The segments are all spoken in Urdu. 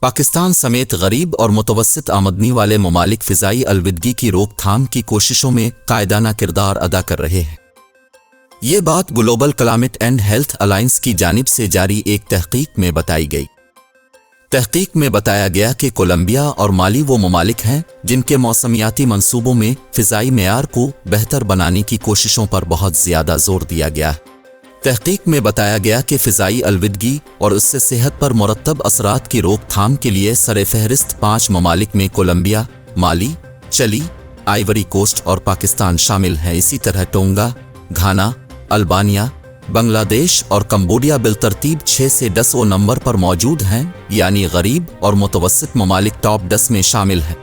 پاکستان سمیت غریب اور متوسط آمدنی والے ممالک فضائی آلودگی کی روک تھام کی کوششوں میں قائدانہ کردار ادا کر رہے ہیں۔ یہ بات global climate and health alliance کی جانب سے جاری ایک تحقیق میں بتائی گئی۔ تحقیق میں بتایا گیا کہ کولمبیا اور مالی وہ ممالک ہیں جن کے موسمیاتی منصوبوں میں فضائی معیار کو بہتر بنانے کی کوششوں پر بہت زیادہ زور دیا گیا ہے۔ تحقیق میں بتایا گیا کہ فضائی آلودگی اور اس سے صحت پر مرتب اثرات کی روک تھام کے لیے سر فہرست 5 ممالک میں کولمبیا، مالی، چلی، آئیوری کوسٹ اور پاکستان شامل ہیں۔ اسی طرح ٹونگا، گھانا، البانیہ، بنگلہ دیش اور کمبوڈیا بالترتیب 6 سے 10 نمبر پر موجود ہیں، یعنی غریب اور متوسط ممالک ٹاپ 10 میں شامل ہیں۔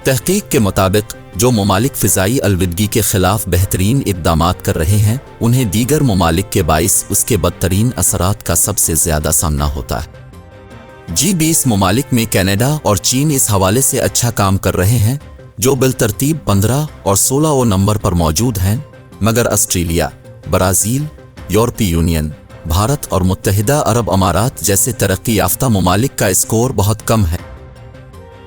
تحقیق کے مطابق جو ممالک فضائی آلودگی کے خلاف بہترین اقدامات کر رہے ہیں، انہیں دیگر ممالک کے باعث اس کے بدترین اثرات کا سب سے زیادہ سامنا ہوتا ہے۔ G20 ممالک میں کینیڈا اور چین اس حوالے سے اچھا کام کر رہے ہیں، جو بالترتیب 15 اور 16 نمبر پر موجود ہیں، مگر آسٹریلیا، برازیل، یورپی یونین، بھارت اور متحدہ عرب امارات جیسے ترقی یافتہ ممالک کا اسکور بہت کم ہے۔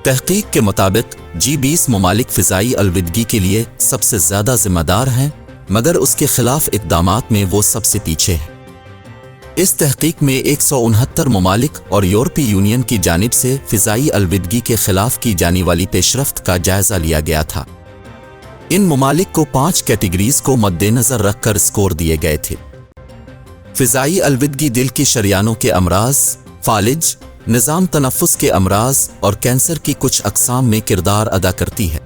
تحقیق کے مطابق G20 ممالک فضائی آلودگی کے لیے سب سے زیادہ ذمہ دار ہیں، مگر اس کے خلاف اقدامات میں وہ سب سے پیچھے ہیں۔ اس تحقیق میں 169 ممالک اور یورپی یونین کی جانب سے فضائی آلودگی کے خلاف کی جانے والی پیشرفت کا جائزہ لیا گیا تھا۔ ان ممالک کو 5 کیٹیگریز کو مد نظر رکھ کر اسکور دیے گئے تھے۔ فضائی آلودگی دل کی شریانوں کے امراض، فالج، نظام تنفس کے امراض اور کینسر کی کچھ اقسام میں کردار ادا کرتی ہے۔